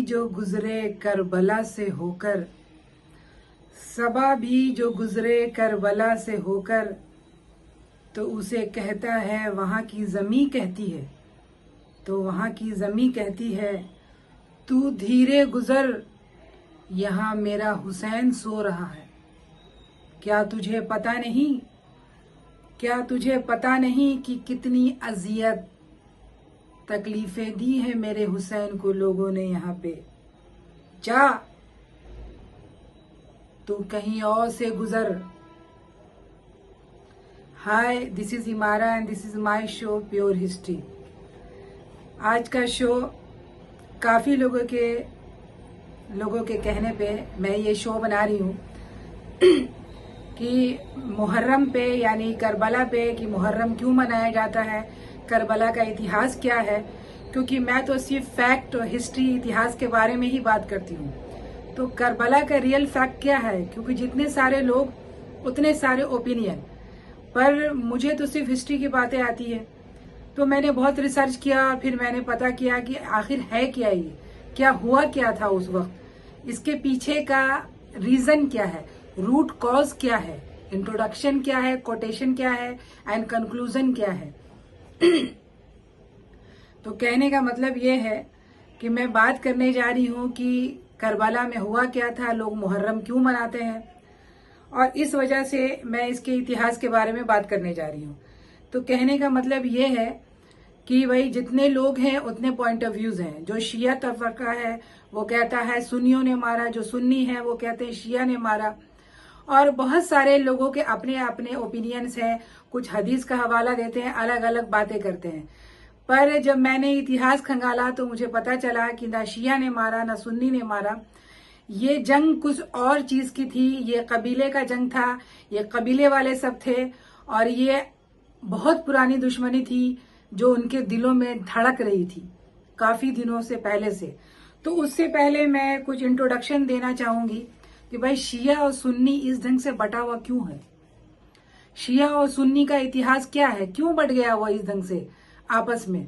जो गुजरे करबला से होकर, सबा भी जो गुजरे करबला से होकर, तो उसे कहता है वहाँ की ज़मीं कहती है, तो वहाँ की ज़मीं कहती है तू धीरे गुजर, यहाँ मेरा हुसैन सो रहा है। क्या तुझे पता नहीं, क्या तुझे पता नहीं कि कितनी अजियत तकलीफें दी है मेरे हुसैन को लोगों ने यहाँ पे। जा तू कहीं और से गुजर। Hi, this is Imara and this is my show pure history. आज का शो काफ़ी लोगों के कहने पे मैं ये शो बना रही हूँ कि मुहर्रम पे यानी करबला पे कि मुहर्रम क्यों मनाया जाता है, करबला का इतिहास क्या है। क्योंकि मैं तो सिर्फ फैक्ट और हिस्ट्री इतिहास के बारे में ही बात करती हूँ, तो करबला का रियल फैक्ट क्या है, क्योंकि जितने सारे लोग उतने सारे ओपिनियन, पर मुझे तो सिर्फ हिस्ट्री की बातें आती है। तो मैंने बहुत रिसर्च किया और फिर मैंने पता किया कि आखिर है क्या, ये क्या हुआ, क्या था उस वक्त, इसके पीछे का रीजन क्या है, रूट कॉज क्या है, इंट्रोडक्शन क्या है, कोटेशन क्या है एंड कंक्लूजन क्या है। तो कहने का मतलब ये है कि मैं बात करने जा रही हूँ कि करबला में हुआ क्या था, लोग मुहर्रम क्यों मनाते हैं, और इस वजह से मैं इसके इतिहास के बारे में बात करने जा रही हूँ। तो कहने का मतलब ये है कि भाई जितने लोग हैं उतने पॉइंट ऑफ व्यूज हैं। जो शिया तबका है वो कहता है सुन्नियों ने मारा, जो सुन्नी है वो कहते हैं शिया ने मारा, और बहुत सारे लोगों के अपने अपने ओपिनियंस हैं। कुछ हदीस का हवाला देते हैं, अलग अलग बातें करते हैं। पर जब मैंने इतिहास खंगाला तो मुझे पता चला कि ना शिया ने मारा ना सुन्नी ने मारा। ये जंग कुछ और चीज की थी, ये कबीले का जंग था, ये कबीले वाले सब थे, और ये बहुत पुरानी दुश्मनी थी जो उनके दिलों में धड़क रही थी काफी दिनों से पहले से। तो उससे पहले मैं कुछ इंट्रोडक्शन देना चाहूंगी कि भाई शिया और सुन्नी इस ढंग से बटा हुआ क्यों है, शिया और सुन्नी का इतिहास क्या है, क्यों बट गया हुआ इस ढंग से आपस में।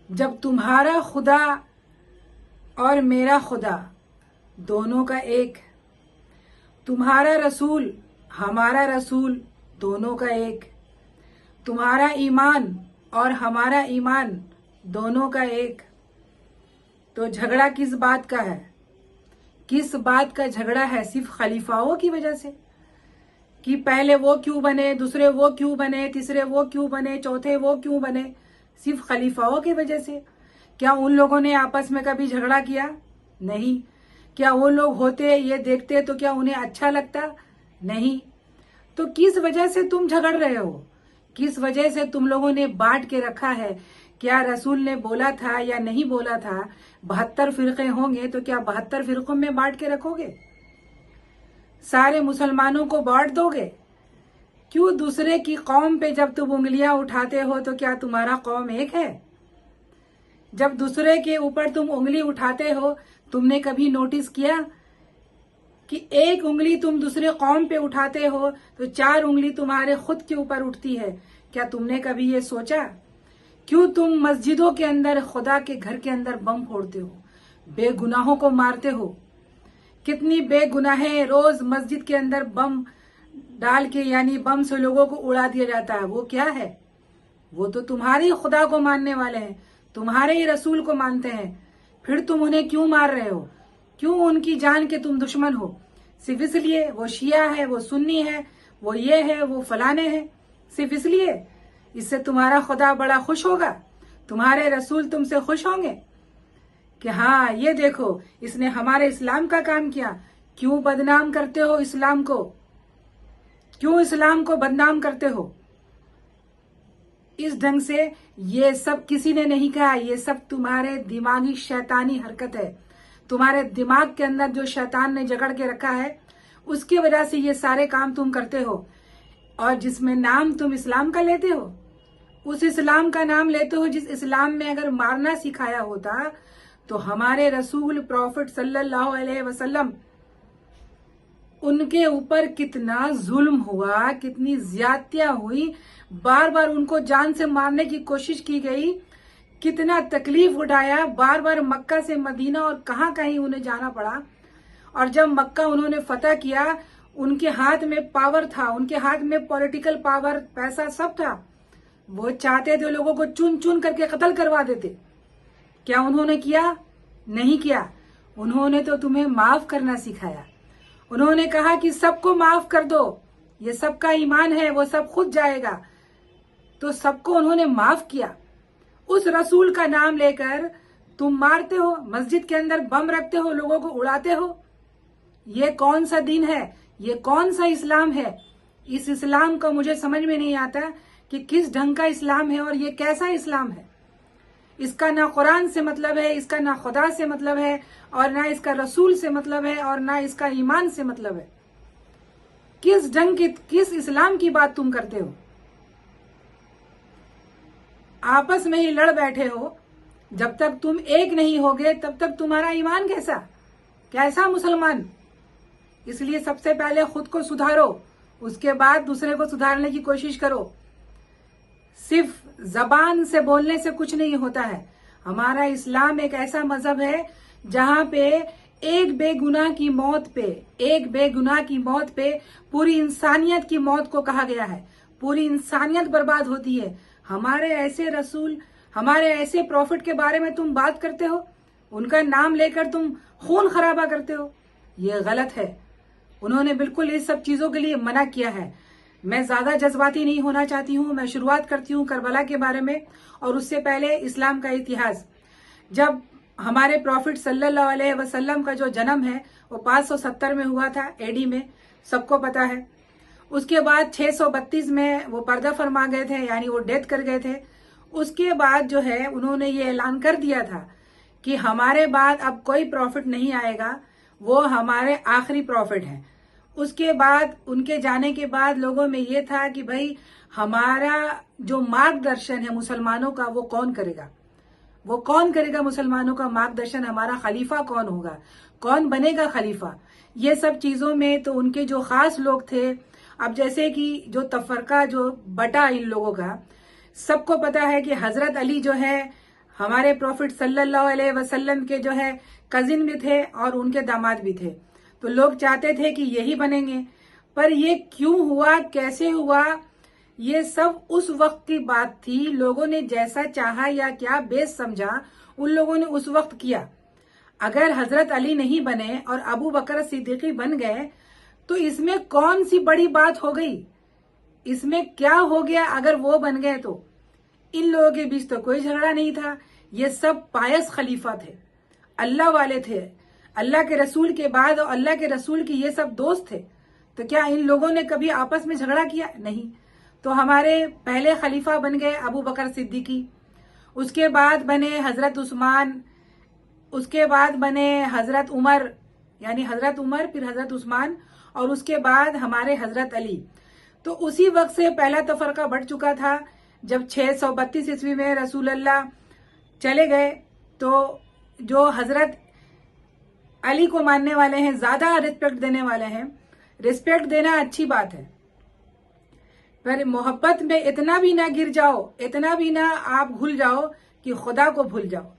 जब तुम्हारा खुदा और मेरा खुदा दोनों का एक, तुम्हारा रसूल हमारा रसूल दोनों का एक, तुम्हारा ईमान और हमारा ईमान दोनों का एक, तो झगड़ा किस बात का है, किस बात का झगड़ा है? सिर्फ खलीफाओं की वजह से कि पहले वो क्यों बने, दूसरे वो क्यों बने, तीसरे वो क्यों बने, चौथे वो क्यों बने, सिर्फ खलीफाओं की वजह से? क्या उन लोगों ने आपस में कभी झगड़ा किया? नहीं। क्या वो लोग होते ये देखते तो क्या उन्हें अच्छा लगता? नहीं। तो किस वजह से तुम झगड़ रहे हो, किस वजह से तुम लोगों ने बांट के रखा है? क्या रसूल ने बोला था या नहीं बोला था 72 फिरके होंगे, तो क्या 72 फिरकों में बांट के रखोगे? सारे मुसलमानों को बांट दोगे? क्यों दूसरे की कौम पे जब तुम उंगलियां उठाते हो तो क्या तुम्हारा कौम एक है? जब दूसरे के ऊपर तुम उंगली उठाते हो, तुमने कभी नोटिस किया कि एक उंगली तुम दूसरे कौम पे उठाते हो तो 4 उंगली तुम्हारे खुद के ऊपर उठती है? क्या तुमने कभी ये सोचा? क्यों तुम मस्जिदों के अंदर, खुदा के घर के अंदर बम फोड़ते हो, बेगुनाहों को मारते हो? कितनी बेगुनाहें रोज मस्जिद के अंदर बम डाल के, यानी बम से लोगों को उड़ा दिया जाता है। वो क्या है? वो तो तुम्हारे ही खुदा को मानने वाले हैं, तुम्हारे ही रसूल को मानते हैं। फिर तुम उन्हें क्यों मार रहे हो? क्यों उनकी जान के तुम दुश्मन हो? सिर्फ इसलिए वो शिया है, वो सुन्नी है, वो ये है, वो फलाने हैं, सिर्फ इसलिए? इससे तुम्हारा खुदा बड़ा खुश होगा, तुम्हारे रसूल तुमसे खुश होंगे कि हाँ ये देखो इसने हमारे इस्लाम का काम किया। क्यों बदनाम करते हो इस्लाम को? क्यों इस्लाम को बदनाम करते हो इस ढंग से? ये सब किसी ने नहीं कहा, ये सब तुम्हारे दिमागी शैतानी हरकत है। तुम्हारे दिमाग के अंदर जो शैतान ने जकड़ के रखा है, उसकी वजह से ये सारे काम तुम करते हो। और जिसमें नाम तुम इस्लाम का लेते हो, उस इस्लाम का नाम लेते हो जिस इस्लाम में अगर मारना सिखाया होता तो हमारे रसूल प्रॉफिट सल्लल्लाहु अलैहि वसल्लम, उनके ऊपर कितना जुल्म हुआ, कितनी ज्यादतियां हुई, बार बार उनको जान से मारने की कोशिश की गई। कितना तकलीफ उठाया, बार बार मक्का से मदीना और कहां कहीं उन्हें जाना पड़ा। और जब मक्का उन्होंने फतह किया, उनके हाथ में पावर था, उनके हाथ में पॉलिटिकल पावर, पैसा सब था। वो चाहते थे लोगों को चुन चुन करके कत्ल करवा देते। क्या उन्होंने किया? नहीं किया। उन्होंने तो तुम्हें माफ करना सिखाया। उन्होंने कहा कि सबको माफ कर दो, ये सबका ईमान है, वो सब खुद जाएगा। तो सबको उन्होंने माफ किया। उस रसूल का नाम लेकर तुम मारते हो, मस्जिद के अंदर बम रखते हो, लोगों को उड़ाते हो। ये कौन सा दिन है? ये कौन सा इस्लाम है? इस इस्लाम का मुझे समझ में नहीं आता कि किस ढंग का इस्लाम है और ये कैसा इस्लाम है। इसका ना कुरान से मतलब है, इसका ना खुदा से मतलब है, और ना इसका रसूल से मतलब है, और ना इसका ईमान से मतलब है। किस ढंग की, किस इस्लाम की बात तुम करते हो? आपस में ही लड़ बैठे हो। जब तक तुम एक नहीं होगे तब तक तुम्हारा ईमान कैसा, कैसा मुसलमान? इसलिए सबसे पहले खुद को सुधारो, उसके बाद दूसरे को सुधारने की कोशिश करो। सिर्फ जबान से बोलने से कुछ नहीं होता है। हमारा इस्लाम एक ऐसा मजहब है जहां पे एक बेगुनाह की मौत पे पूरी इंसानियत की मौत को कहा गया है। पूरी इंसानियत बर्बाद होती है। हमारे ऐसे रसूल, हमारे ऐसे प्रॉफिट के बारे में तुम बात करते हो, उनका नाम लेकर तुम खून खराबा करते हो। ये गलत है। उन्होंने बिल्कुल इस सब चीजों के लिए मना किया है। मैं ज्यादा जज्बाती नहीं होना चाहती हूँ। मैं शुरुआत करती हूँ करबला के बारे में, और उससे पहले इस्लाम का इतिहास। जब हमारे प्रॉफिट सल्लल्लाहु अलैहि वसल्लम का जो जन्म है वो 570 में हुआ था, एडी में, सबको पता है। उसके बाद 632 में वो पर्दा फरमा गए थे, यानी वो डेथ कर गए थे। उसके बाद जो है उन्होंने ये ऐलान कर दिया था कि हमारे बाद अब कोई प्रॉफिट नहीं आएगा, वो हमारे आखिरी प्रॉफिट हैं। उसके बाद, उनके जाने के बाद लोगों में ये था कि भाई हमारा जो मार्गदर्शन है मुसलमानों का, वो कौन करेगा? वो कौन करेगा मुसलमानों का मार्गदर्शन? हमारा खलीफा कौन होगा? कौन बनेगा खलीफा? ये सब चीजों में तो उनके जो खास लोग थे, अब जैसे कि जो तफरका जो बटा इन लोगों का, सबको पता है कि हजरत अली जो है हमारे प्रॉफिट सल्लल्लाहु अलैहि वसल्लम के जो है कजिन भी थे और उनके दामाद भी थे। तो लोग चाहते थे कि यही बनेंगे। पर ये क्यों हुआ, कैसे हुआ, ये सब उस वक्त की बात थी। लोगों ने जैसा चाहा या क्या बेस समझा, उन लोगों ने उस वक्त किया। अगर हजरत अली नहीं बने और अबू बकर सिद्दीकी बन गए तो इसमें कौन सी बड़ी बात हो गई? इसमें क्या हो गया अगर वो बन गए तो? इन लोगों के बीच तो कोई झगड़ा नहीं था। ये सब पायस खलीफा थे, अल्लाह वाले थे, अल्लाह के रसूल के बाद और अल्लाह के रसूल के ये सब दोस्त थे। तो क्या इन लोगों ने कभी आपस में झगड़ा किया? नहीं। तो हमारे पहले खलीफा बन गए अबू बकर सिद्दीकी, उसके बाद बने हजरत उस्मान, उसके बाद बने हजरत उमर, यानी हजरत उमर फिर हजरत उस्मान, और उसके बाद हमारे हजरत अली। तो उसी वक्त से पहला तफरका बढ़ चुका था। जब 632 ईस्वी में रसूल अल्लाह चले गए तो जो हजरत अली को मानने वाले हैं, ज्यादा रिस्पेक्ट देने वाले हैं। रिस्पेक्ट देना अच्छी बात है, पर मोहब्बत में इतना भी ना गिर जाओ, इतना भी ना आप भूल जाओ कि खुदा को भूल जाओ।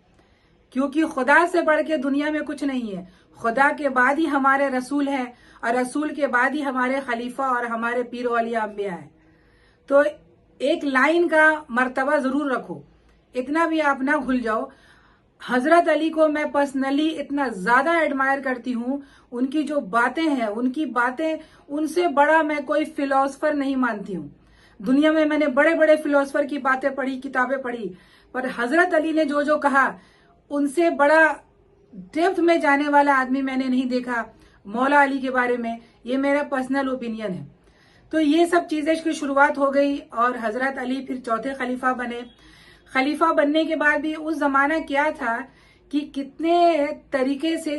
क्योंकि खुदा से बढ़ के दुनिया में कुछ नहीं है। खुदा के बाद ही हमारे रसूल हैं, और रसूल के बाद ही हमारे खलीफा और हमारे पीर औलिया अंबिया हैं। तो एक लाइन का मर्तबा जरूर रखो, इतना भी आप ना भूल जाओ। हजरत अली को मैं पर्सनली इतना ज्यादा एडमायर करती हूँ। उनकी जो बातें हैं, उनकी बातें, उनसे बड़ा मैं कोई फिलोसफर नहीं मानती हूँ। दुनिया में मैंने बड़े बड़े फिलोसफर की बातें पढ़ी, किताबें पढ़ी, पर हजरत अली ने जो जो कहा, उनसे बड़ा डेप्थ में जाने वाला आदमी मैंने नहीं देखा मौला अली के बारे में। ये मेरा पर्सनल ओपिनियन है। तो ये सब चीजें की शुरुआत हो गई, और हजरत अली फिर चौथे खलीफा बने। खलीफा बनने के बाद भी उस जमाना क्या था कि कितने तरीके से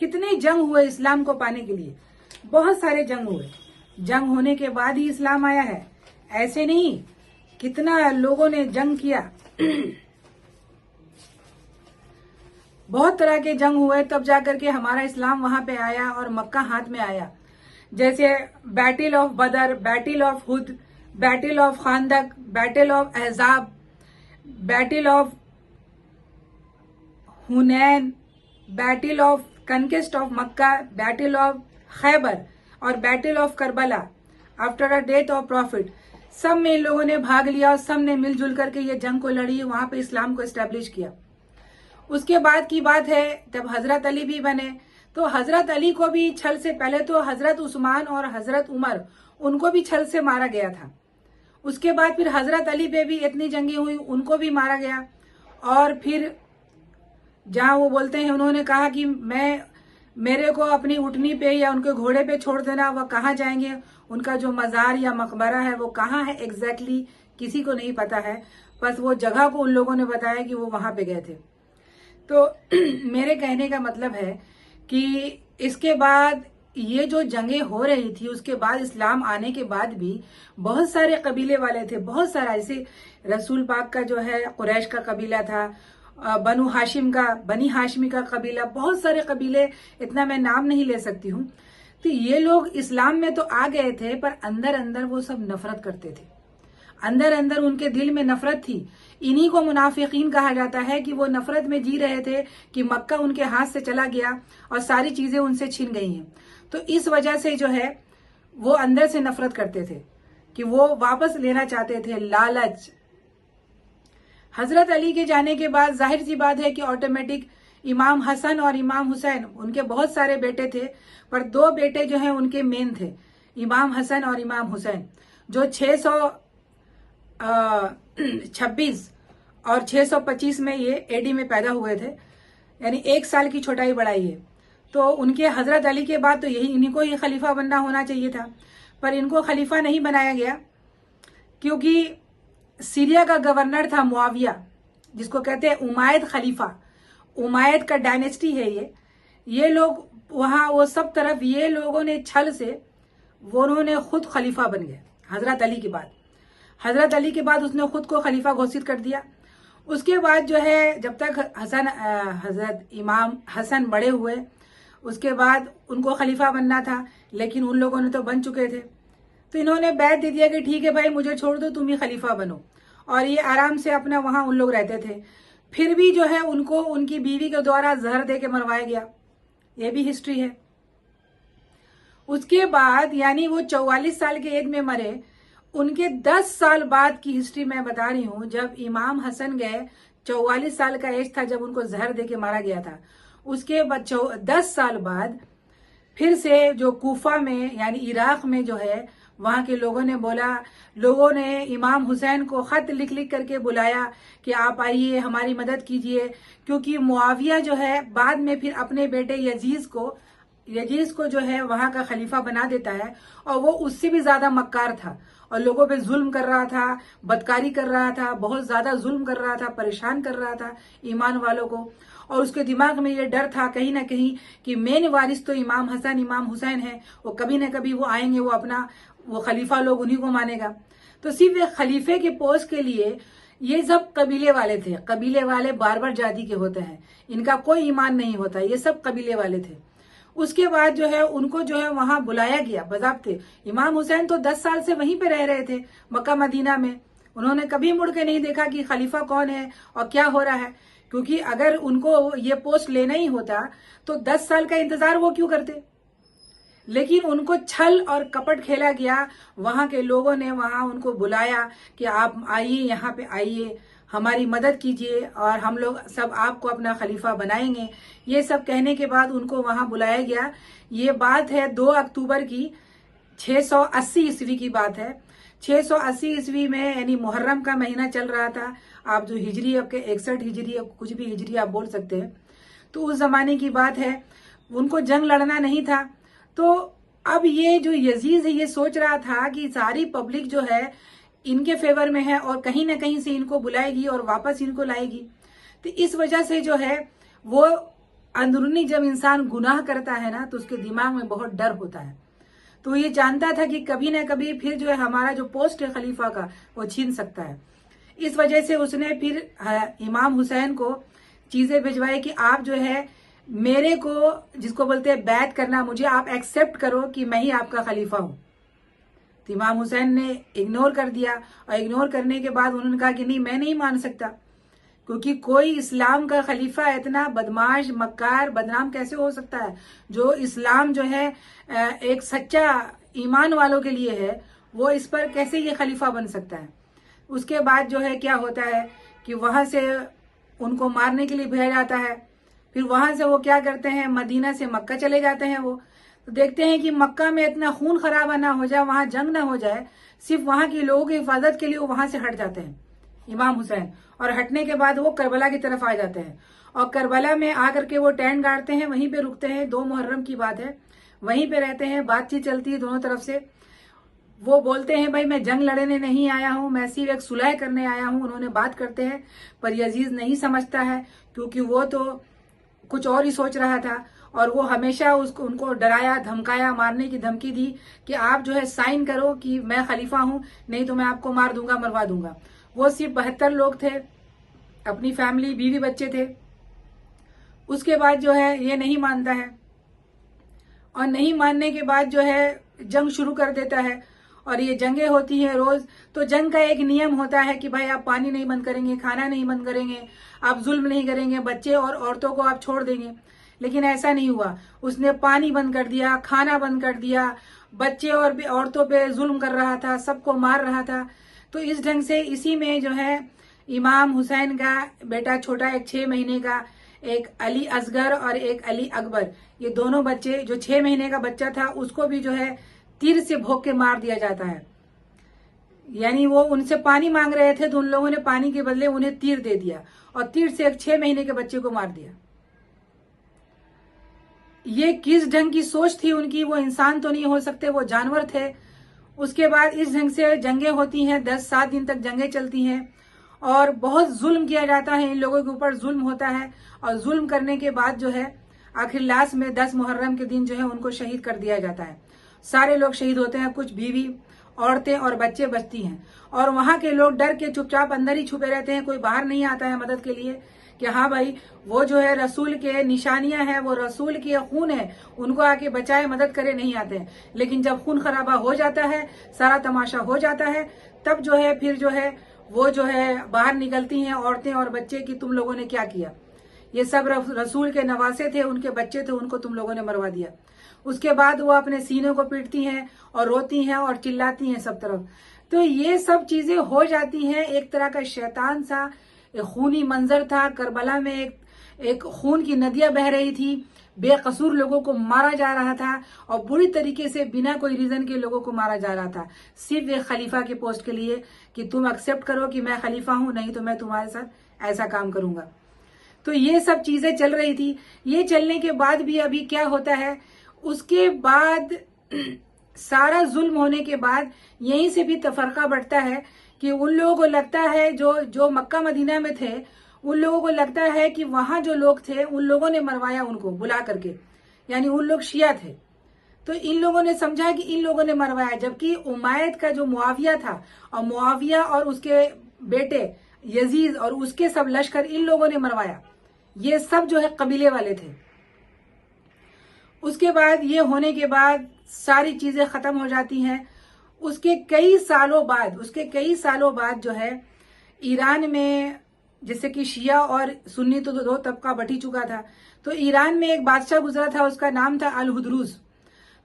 कितने जंग हुए इस्लाम को पाने के लिए। बहुत सारे जंग हुए। जंग होने के बाद ही इस्लाम आया है, ऐसे नहीं। कितना लोगों ने जंग किया। बहुत तरह के जंग हुए, तब जाकर के हमारा इस्लाम वहां पे आया और मक्का हाथ में आया। जैसे battle of Badr, battle of Uhud, battle of Khandaq, battle of Ahzab, battle of Hunain, battle of conquest of Makkah, battle of Khaybar और battle of Karbala after the death of prophet, सब में इन लोगों ने भाग लिया और सब ने मिलजुल करके ये जंग को लड़ी, वहां पे इस्लाम को एस्टेब्लिश किया। उसके बाद की बात है जब हजरत अली भी बने, तो हजरत अली को भी छल से, पहले तो हजरत उस्मान और हजरत उमर, उनको भी छल से मारा गया था। उसके बाद फिर हजरत अली पे भी इतनी जंगी हुई, उनको भी मारा गया। और फिर जहां वो बोलते हैं, उन्होंने कहा कि मेरे को अपनी उठनी पे या उनके घोड़े पे छोड़ देना, वह कहाँ जाएंगे, उनका जो मजार या मकबरा है वो कहाँ है एग्जैक्टली किसी को नहीं पता है, बस वो जगह को उन लोगों ने बताया कि वो वहां पे गए थे। तो मेरे कहने का मतलब है कि इसके बाद ये जो जंगें हो रही थी, उसके बाद इस्लाम आने के बाद भी बहुत सारे कबीले वाले थे, बहुत सारा, ऐसे रसूल पाक का जो है कुरैश का कबीला था, बनु हाशिम का, बनी हाशमी का कबीला, बहुत सारे कबीले, इतना मैं नाम नहीं ले सकती हूँ। तो ये लोग इस्लाम में तो आ गए थे, पर अंदर अंदर वो सब नफरत करते थे, अंदर अंदर उनके दिल में नफरत थी। इन्हीं को मुनाफिकीन कहा जाता है कि वो नफरत में जी रहे थे कि मक्का उनके हाथ से चला गया और सारी चीजें उनसे छिन गई हैं। तो इस वजह से जो है वो अंदर से नफरत करते थे कि वो वापस लेना चाहते थे, लालच। हजरत अली के जाने के बाद जाहिर सी बात है कि ऑटोमेटिक इमाम हसन और इमाम हुसैन, उनके बहुत सारे बेटे थे, पर दो बेटे जो हैं उनके मेन थे, इमाम हसन और इमाम हुसैन, जो 626 और 625 में ये एडी में पैदा हुए थे, यानी 1 साल की छोटाई बढ़ाई है। तो उनके हजरत अली के बाद तो यही, इन्हीं को ही खलीफा बनना होना चाहिए था, पर इनको खलीफा नहीं बनाया गया क्योंकि सीरिया का गवर्नर था मुआविया, जिसको कहते हैं उमायद खलीफा, उमायद का डायनेस्टी है ये लोग वहां, वो सब तरफ ये लोगों ने छल से वो उन्होंने खुद खलीफा बन गए हजरत अली के बाद। हजरत अली के बाद उसने खुद को खलीफा घोषित कर दिया। उसके बाद जो है जब तक हजरत इमाम हसन बड़े हुए, उसके बाद उनको खलीफा बनना था, लेकिन उन लोगों ने तो बन चुके थे, तो इन्होंने बैठ दे दिया कि ठीक है भाई, मुझे छोड़ दो, तुम ही खलीफा बनो। और ये आराम से अपना वहां उन लोग रहते थे। फिर भी जो है उनको उनकी बीवी के द्वारा जहर दे के मरवाया गया, ये भी हिस्ट्री है। उसके बाद यानी वो 44 साल के एज में मरे, उनके 10 साल बाद की हिस्ट्री मैं बता रही हूं। जब इमाम हसन गए, 44 साल का एज था जब उनको जहर दे के मारा गया था। उसके बाद 10 साल बाद फिर से जो कूफा में यानी इराक में जो है, वहां के लोगों ने बोला, लोगों ने इमाम हुसैन को खत लिख लिख करके बुलाया कि आप आइए, हमारी मदद कीजिए, क्योंकि मुआविया जो है बाद में फिर अपने बेटे यजीज को जो है वहां का खलीफा बना देता है, और वो उससे भी ज्यादा मक्कार था और लोगों पे जुल्म कर रहा था, बदकारी कर रहा था, बहुत ज्यादा जुल्म कर रहा था, परेशान कर रहा था ईमान वालों को। और उसके दिमाग में ये डर था कहीं ना कहीं कि मेन वारिस तो इमाम हसन इमाम हुसैन है, वो कभी ना कभी वो आएंगे, वो खलीफा लोग उन्हीं को मानेगा। तो सिर्फ खलीफे के पोस्ट के लिए ये सब कबीले वाले थे। कबीले वाले बार जाति के होते हैं, इनका कोई ईमान नहीं होता, ये सब कबीले वाले थे। उसके बाद जो है उनको जो है वहां बुलाया गया बज़ाब्ते। इमाम हुसैन तो 10 साल से वहीं पे रह रहे थे मक्का मदीना में, उन्होंने कभी मुड़ के नहीं देखा कि खलीफा कौन है और क्या हो रहा है, क्योंकि अगर उनको ये पोस्ट लेना ही होता तो 10 साल का इंतजार वो क्यों करते। लेकिन उनको छल और कपट खेला गया, वहां के लोगों ने वहां उनको बुलाया कि आप आइए, यहाँ पे आइए, हमारी मदद कीजिए और हम लोग सब आपको अपना खलीफा बनाएंगे। ये सब कहने के बाद उनको वहां बुलाया गया। ये बात है 2 अक्टूबर की 680 ईस्वी की बात है। 680 ईस्वी में यानी मुहर्रम का महीना चल रहा था। आप जो हिजरी, आपके 61 हिजरी या कुछ भी हिजरी आप बोल सकते हैं, तो उस जमाने की बात है। उनको जंग लड़ना नहीं था। तो अब ये जो यजीद है ये सोच रहा था कि सारी पब्लिक जो है इनके फेवर में है और कहीं ना कहीं से इनको बुलाएगी और वापस इनको लाएगी। तो इस वजह से जो है वो अंदरूनी, जब इंसान गुनाह करता है ना तो उसके दिमाग में बहुत डर होता है। तो ये जानता था कि कभी ना कभी फिर जो है हमारा जो पोस्ट है खलीफा का वो छीन सकता है। इस वजह से उसने फिर इमाम हुसैन को चीजें भिजवाई कि आप जो है मेरे को, जिसको बोलते हैं बैत करना, मुझे आप एक्सेप्ट करो कि मैं ही आपका खलीफा हूं। तो इमाम हुसैन ने इग्नोर कर दिया, और इग्नोर करने के बाद उन्होंने कहा कि नहीं, मैं नहीं मान सकता, क्योंकि कोई इस्लाम का खलीफा इतना बदमाश, मक्कार, बदनाम कैसे हो सकता है। जो इस्लाम जो है एक सच्चा ईमान वालों के लिए है, वो इस पर कैसे ये खलीफा बन सकता है। उसके बाद जो है क्या होता है कि वहां से उनको मारने के लिए भेजा जाता है। फिर वहां से वो क्या करते हैं, मदीना से मक्का चले जाते हैं। वो तो देखते हैं कि मक्का में इतना खून खराबा ना हो जाए, वहां जंग ना हो जाए, सिर्फ वहां के लोगों की हिफाजत के लिए वो वहां से हट जाते हैं इमाम हुसैन। और हटने के बाद वो करबला की तरफ आ जाते हैं, और करबला में आकर के वो टेंट गाड़ते हैं, वहीं पे रुकते हैं। 2 मुहर्रम की बात है, वहीं पे रहते हैं, बातचीत चलती है दोनों तरफ से। वो बोलते हैं भाई मैं जंग लड़ने नहीं आया हूं, मैं सिर्फ एक सुलह करने आया हूं। उन्होंने बात करते हैं, पर यजीद नहीं समझता है, क्योंकि वो तो कुछ और ही सोच रहा था। और वो हमेशा उनको डराया, धमकाया, मारने की धमकी दी कि आप जो है साइन करो कि मैं खलीफा हूं, नहीं तो मैं आपको मार दूंगा, मरवा दूंगा। वो सिर्फ 72 लोग थे, अपनी फैमिली, बीवी बच्चे थे। उसके बाद जो है ये नहीं मानता है, और नहीं मानने के बाद जो है जंग शुरू कर देता है। और ये जंगें होती हैं रोज। तो जंग का एक नियम होता है कि भाई आप पानी नहीं बंद करेंगे, खाना नहीं बंद करेंगे, आप जुल्म नहीं करेंगे, बच्चे और औरतों को आप छोड़ देंगे। लेकिन ऐसा नहीं हुआ, उसने पानी बंद कर दिया, खाना बंद कर दिया, बच्चे और औरतों पे जुल्म कर रहा था, सबको मार रहा था। तो इस ढंग से इसी में जो है इमाम हुसैन का बेटा छोटा, एक 6 महीने का, एक अली असगर और एक अली अकबर, ये दोनों बच्चे, जो 6 महीने का बच्चा था उसको भी जो है तीर से भोंक के मार दिया जाता है। यानी वो उनसे पानी मांग रहे थे, तो उन लोगों ने पानी के बदले उन्हें तीर दे दिया, और तीर से एक 6 महीने के बच्चे को मार दिया। ये किस ढंग की सोच थी उनकी, वो इंसान तो नहीं हो सकते, वो जानवर थे। उसके बाद इस ढंग से जंगें होती हैं, 10-7 दिन तक जंगें चलती हैं, और बहुत जुल्म किया जाता है, इन लोगों के ऊपर जुल्म होता है। और जुल्म करने के बाद जो है आखिर लास्ट में 10 मुहर्रम के दिन जो है उनको शहीद कर दिया जाता है। सारे लोग शहीद होते हैं, कुछ बीवी, औरतें और बच्चे बचती हैं। और वहां के लोग डर के चुपचाप अंदर ही छुपे रहते हैं, कोई बाहर नहीं आता है मदद के लिए कि हाँ भाई वो जो है रसूल के निशानियां हैं, वो रसूल के खून है, उनको आके बचाए, मदद करे, नहीं आते हैं। लेकिन जब खून खराबा हो जाता है, सारा तमाशा हो जाता है, तब जो है फिर जो है वो जो है बाहर निकलती हैं औरतें और बच्चे कि तुम लोगों ने क्या किया, ये सब रसूल के नवासे थे, उनके बच्चे थे, उनको तुम लोगों ने मरवा दिया। उसके बाद वो अपने सीने को पीटती हैं और रोती हैं और चिल्लाती हैं सब तरफ। तो ये सब चीजें हो जाती हैं। एक तरह का शैतान सा खूनी मंजर था। करबला में एक खून की नदियां बह रही थी, बेकसूर लोगों को मारा जा रहा था, और बुरी तरीके से बिना कोई रीजन के लोगों को मारा जा रहा था, सिर्फ एक खलीफा के पोस्ट के लिए कि तुम एक्सेप्ट करो कि मैं खलीफा हूं, नहीं तो मैं तुम्हारे साथ ऐसा काम करूंगा। तो ये सब चीजें चल रही थी। ये चलने के बाद भी अभी क्या होता है, उसके बाद सारा जुल्म होने के बाद यहीं से भी तफरका बढ़ता है कि उन लोगों को लगता है, जो मक्का मदीना में थे, उन लोगों को लगता है कि वहां जो लोग थे उन लोगों ने मरवाया उनको बुला करके, यानी उन लोग शिया थे। तो इन लोगों ने समझा कि इन लोगों ने मरवाया, जबकि उमैयद का जो मुआविया था, और मुआविया और उसके बेटे यजीद और उसके सब लश्कर, इन लोगों ने मरवाया। ये सब जो है कबीले वाले थे। उसके बाद ये होने के बाद सारी चीजें खत्म हो जाती हैं। उसके कई सालों बाद जो है ईरान में, जैसे कि शिया और सुन्नी तो दो तबका बट ही चुका था, तो ईरान में एक बादशाह गुजरा था, उसका नाम था अल हुदरूज।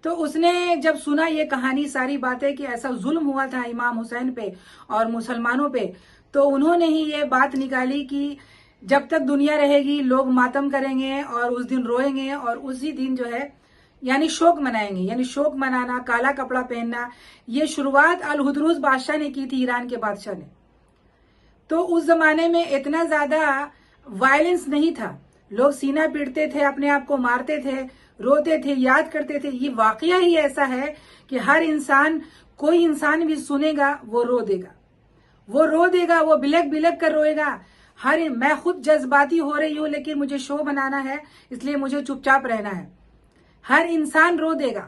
तो उसने जब सुना ये कहानी, सारी बातें कि ऐसा जुल्म हुआ था इमाम हुसैन पे और मुसलमानों पे, तो उन्होंने ही ये बात निकाली कि जब तक दुनिया रहेगी लोग मातम करेंगे और उस दिन रोएंगे, और उसी दिन जो है यानी शोक मनाएंगे। यानी शोक मनाना, काला कपड़ा पहनना, ये शुरुआत अल हुदरूज बादशाह ने की थी, ईरान के बादशाह ने। तो उस जमाने में इतना ज्यादा वायलेंस नहीं था, लोग सीना पीटते थे, अपने आप को मारते थे, रोते थे, याद करते थे। ये वाकया ही ऐसा है कि हर इंसान, कोई इंसान भी सुनेगा वो रो देगा, वो बिलक बिलक कर रोएगा। मैं खुद जज्बाती हो रही हूं, लेकिन मुझे शो बनाना है, इसलिए मुझे चुपचाप रहना है। हर इंसान रो देगा,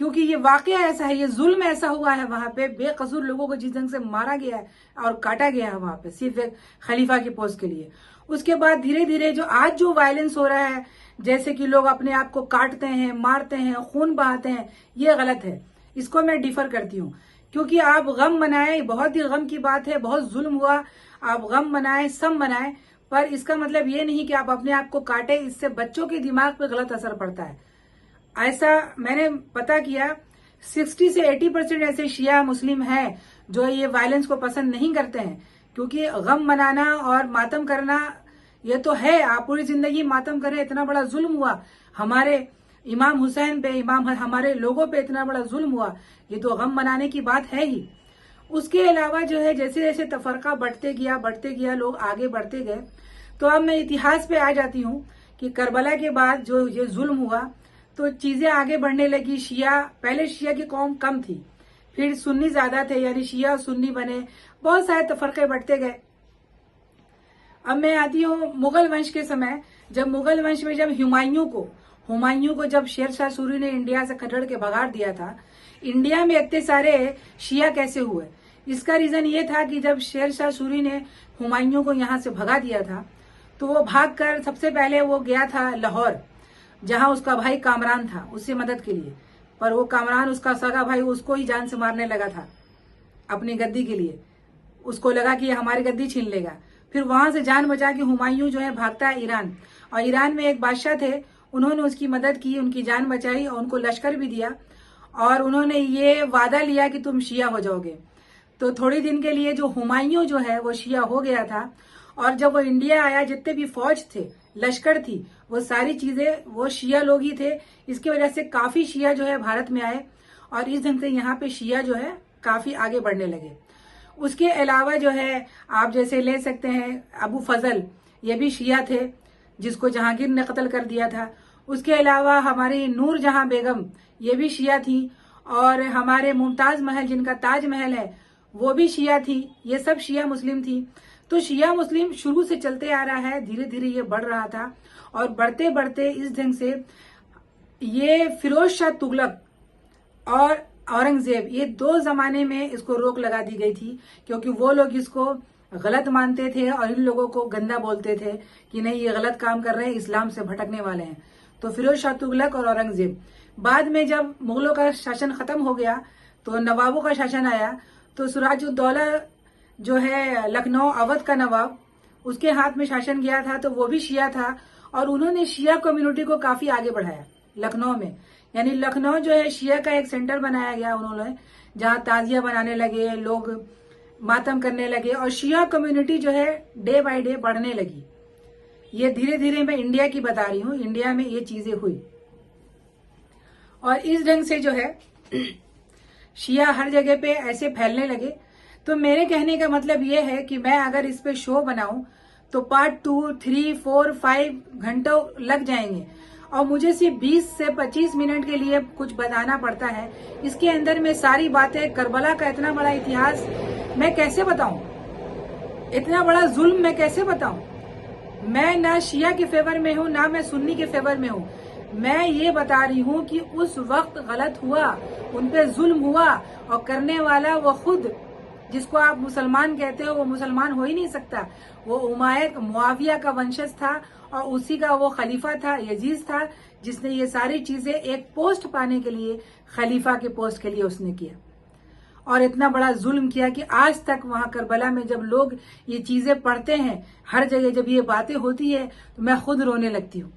क्योंकि ये वाकया ऐसा है, ये जुल्म ऐसा हुआ है वहां पे, बेकसूर लोगों को जिस ढंग से मारा गया है और काटा गया है वहां पे, सिर्फ एक खलीफा के पोस्ट के लिए। उसके बाद धीरे धीरे जो आज जो वायलेंस हो रहा है, जैसे कि लोग अपने आप को काटते हैं, मारते हैं, खून बहाते हैं, ये गलत है। इसको मैं डिफर करती हूँ। क्योंकि आप गम मनाए, बहुत ही गम की बात है, बहुत जुल्म हुआ, आप गम मनाए, सब मनाए, पर इसका मतलब ये नहीं कि आप अपने आप को काटे। इससे बच्चों के दिमाग पर गलत असर पड़ता है। ऐसा मैंने पता किया, 60 से 80% ऐसे शिया मुस्लिम हैं जो ये वायलेंस को पसंद नहीं करते हैं। क्योंकि गम मनाना और मातम करना ये तो है, आप पूरी जिंदगी मातम करें, इतना बड़ा जुल्म हुआ हमारे इमाम हुसैन पे, हमारे लोगों पे इतना बड़ा जुल्म हुआ, ये तो गम मनाने की बात है ही। उसके अलावा जो है जैसे जैसे तफरका बढ़ते गया, लोग आगे बढ़ते गए, तो अब मैं इतिहास पे आ जाती हूँ कि करबला के बाद जो ये जुल्म हुआ तो चीजें आगे बढ़ने लगी। पहले शिया की कौम कम थी, फिर सुन्नी ज्यादा थे, यानी शिया और सुन्नी बने, बहुत सारे तफरके बढ़ते गए। अब मैं आती हूँ मुगल वंश के समय, जब मुगल वंश में जब हुमायूं को जब शेर शाह सूरी ने इंडिया से खदेड़ के भगा दिया था, इंडिया में इतने सारे शिया कैसे हुए? इसका रीजन ये था कि जब शेर शाह सूरी ने हुमायूं को यहाँ से भगा दिया था, तो वो भागकर सबसे पहले वो गया था लाहौर, जहां उसका भाई कामरान था, उससे मदद के लिए। पर वो कामरान, उसका सगा भाई, उसको ही जान से मारने लगा था अपनी गद्दी के लिए। उसको लगा कि ये हमारी गद्दी छीन लेगा। फिर वहां से जान बचा के हुमायूं जो है भागता है ईरान, और ईरान में एक बादशाह थे, उन्होंने उसकी मदद की, उनकी जान बचाई और उनको लश्कर भी दिया, और उन्होंने ये वादा लिया कि तुम शिया हो जाओगे। तो थोड़ी दिन के लिए जो हुमायूं जो है वो शिया हो गया था, और जब वो इंडिया आया, जितने भी फौज थे, लश्कर थी, वो सारी चीजें वो शिया लोग ही थे। इसकी वजह से काफी शिया जो है भारत में आए, और इस ढंग से यहाँ पे शिया जो है काफी आगे बढ़ने लगे। उसके अलावा जो है आप जैसे ले सकते हैं अबू फजल, ये भी शिया थे, जिसको जहांगीर ने कत्ल कर दिया था। उसके अलावा हमारी नूर जहां बेगम, ये भी शिया थी, और हमारे मुमताज महल, जिनका ताजमहल है, वो भी शिया थी। ये सब शिया मुस्लिम थी। तो शिया मुस्लिम शुरू से चलते आ रहा है, धीरे धीरे ये बढ़ रहा था, और बढ़ते बढ़ते इस ढंग से ये फिरोज शाह तुगलक और औरंगजेब, ये दो जमाने में इसको रोक लगा दी गई थी, क्योंकि वो लोग इसको गलत मानते थे और इन लोगों को गंदा बोलते थे कि नहीं ये गलत काम कर रहे हैं, इस्लाम से भटकने वाले हैं। तो फिरोज शाह तुगलक और औरंगजेब। बाद में जब मुगलों का शासन खत्म हो गया तो नवाबों का शासन आया, तो सिराजुद्दौला जो है लखनऊ अवध का नवाब, उसके हाथ में शासन गया था, तो वो भी शिया था, और उन्होंने शिया कम्युनिटी को काफी आगे बढ़ाया लखनऊ में। यानी लखनऊ जो है शिया का एक सेंटर बनाया गया उन्होंने, जहां ताजिया बनाने लगे, लोग मातम करने लगे, और शिया कम्युनिटी जो है डे बाय डे बढ़ने लगी। ये धीरे धीरे मैं इंडिया की बता रही हूँ, इंडिया में ये चीजें हुई, और इस ढंग से जो है शिया हर जगह पे ऐसे फैलने लगे। तो मेरे कहने का मतलब ये है कि मैं अगर इस पे शो बनाऊं तो पार्ट 2, 3, 4, 5 घंटों लग जाएंगे, और मुझे सिर्फ 20 से 25 मिनट के लिए कुछ बताना पड़ता है। इसके अंदर में सारी बातें, करबला का इतना बड़ा इतिहास मैं कैसे बताऊं, इतना बड़ा जुल्म मैं कैसे बताऊं। मैं ना शिया के फेवर में हूं, ना मैं सुन्नी के फेवर में हूं। मैं ये बता रही हूं कि उस वक्त गलत हुआ, उन पे जुल्म हुआ, और करने वाला वो खुद, जिसको आप मुसलमान कहते हो, वो मुसलमान हो ही नहीं सकता। वो मुआविया का वंशज था, और उसी का वो खलीफा था, यजीज था, जिसने ये सारी चीजें एक पोस्ट पाने के लिए, खलीफा के पोस्ट के लिए उसने किया, और इतना बड़ा जुल्म किया कि आज तक वहां करबला में जब लोग ये चीजें पढ़ते हैं, हर जगह जब ये बातें होती है, तो मैं खुद रोने लगती हूँ।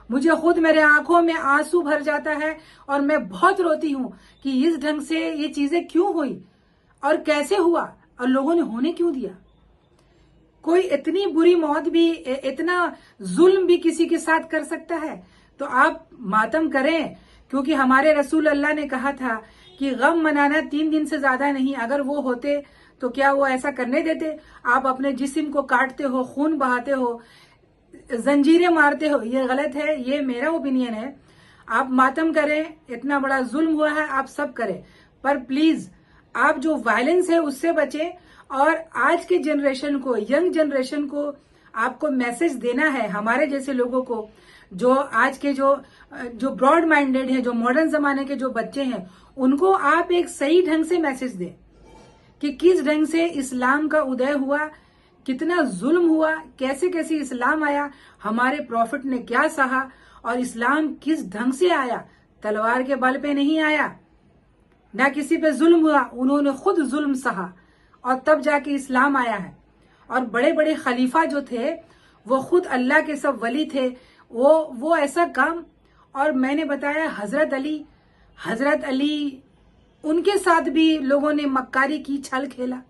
मुझे खुद, मेरे आंखों में आंसू भर जाता है, और मैं बहुत रोती हूँ कि इस ढंग से ये चीजें क्यों हुई और कैसे हुआ, और लोगों ने होने क्यों दिया। कोई इतनी बुरी मौत भी, इतना जुल्म भी किसी के साथ कर सकता है? तो आप मातम करें, क्योंकि हमारे रसूल अल्लाह ने कहा था कि गम मनाना 3 दिन से ज्यादा नहीं। अगर वो होते तो क्या वो ऐसा करने देते? आप अपने जिस्म को काटते हो, खून बहाते हो, जंजीरें मारते हो, ये गलत है। ये मेरा ओपिनियन है। आप मातम करें, इतना बड़ा जुल्म हुआ है, आप सब करें, पर प्लीज आप जो वायलेंस है उससे बचें। और आज के जनरेशन को, यंग जनरेशन को आपको मैसेज देना है, हमारे जैसे लोगों को, जो आज के जो ब्रॉड माइंडेड है, जो मॉडर्न जमाने के जो बच्चे हैं, उनको आप एक सही ढंग से मैसेज दें कि किस ढंग से इस्लाम का उदय हुआ, कितना जुल्म हुआ, कैसे कैसे इस्लाम आया, हमारे प्रॉफिट ने क्या सहा, और इस्लाम किस ढंग से आया, तलवार के बल पे नहीं आया। ना किसी पे जुल्म हुआ, उन्होंने खुद जुल्म सहा और तब जाके इस्लाम आया है। और बड़े बड़े खलीफा जो थे वो खुद अल्लाह के सब वली थे, वो ऐसा काम। और मैंने बताया हजरत अली उनके साथ भी लोगों ने मक्कारी की, छल खेला।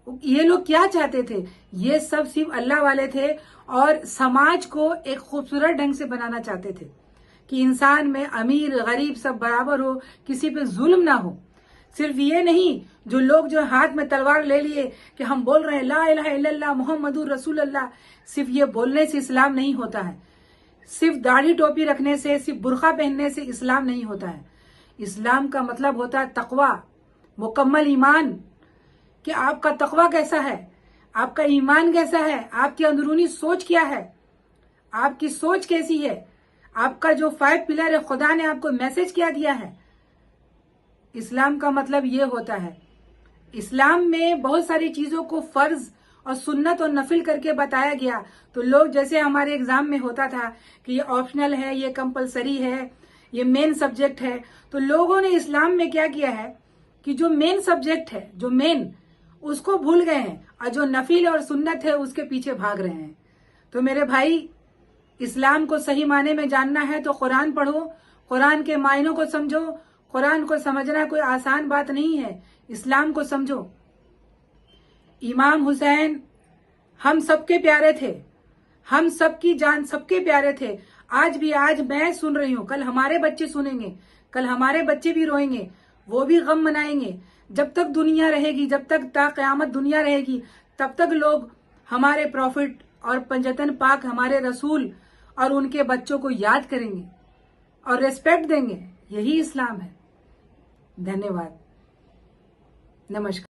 ये लोग क्या चाहते थे? ये सब सिर्फ अल्लाह वाले थे और समाज को एक खूबसूरत ढंग से बनाना चाहते थे कि इंसान में अमीर गरीब सब बराबर हो, किसी पे जुल्म ना हो। सिर्फ ये नहीं, जो लोग जो हाथ में तलवार ले लिए कि हम बोल रहे हैं ला इलाहा इल्लल्लाह मुहम्मदुर रसूलुल्लाह, सिर्फ ये बोलने से इस्लाम नहीं होता है। सिर्फ दाढ़ी टोपी रखने से, सिर्फ बुर्का पहनने से इस्लाम नहीं होता है। इस्लाम का मतलब होता है तकवा, मुकम्मल ईमान, कि आपका तकवा कैसा है, आपका ईमान कैसा है, आपकी अंदरूनी सोच क्या है, आपकी सोच कैसी है, आपका जो 5 पिलर है, खुदा ने आपको मैसेज क्या दिया है। इस्लाम का मतलब ये होता है। इस्लाम में बहुत सारी चीजों को फर्ज और सुन्नत और नफिल करके बताया गया। तो लोग, जैसे हमारे एग्जाम में होता था कि ये ऑप्शनल है, ये कंपलसरी है, ये मेन सब्जेक्ट है, तो लोगों ने इस्लाम में क्या किया है कि जो मेन सब्जेक्ट है, जो मेन, उसको भूल गए हैं और जो नफिल और सुन्नत है उसके पीछे भाग रहे हैं। तो मेरे भाई, इस्लाम को सही माने में जानना है तो कुरान पढ़ो, कुरान के मायनों को समझो। कुरान को समझना कोई आसान बात नहीं है, इस्लाम को समझो। इमाम हुसैन हम सबके प्यारे थे, हम सबकी जान, सबके प्यारे थे। आज मैं सुन रही हूँ, कल हमारे बच्चे सुनेंगे, कल हमारे बच्चे भी रोएंगे, वो भी गम मनाएंगे। जब तक दुनिया रहेगी, जब तक क़यामत दुनिया रहेगी, तब तक लोग हमारे प्रॉफिट और पंजतन पाक, हमारे रसूल और उनके बच्चों को याद करेंगे और रिस्पेक्ट देंगे। यही इस्लाम है। धन्यवाद, नमस्कार।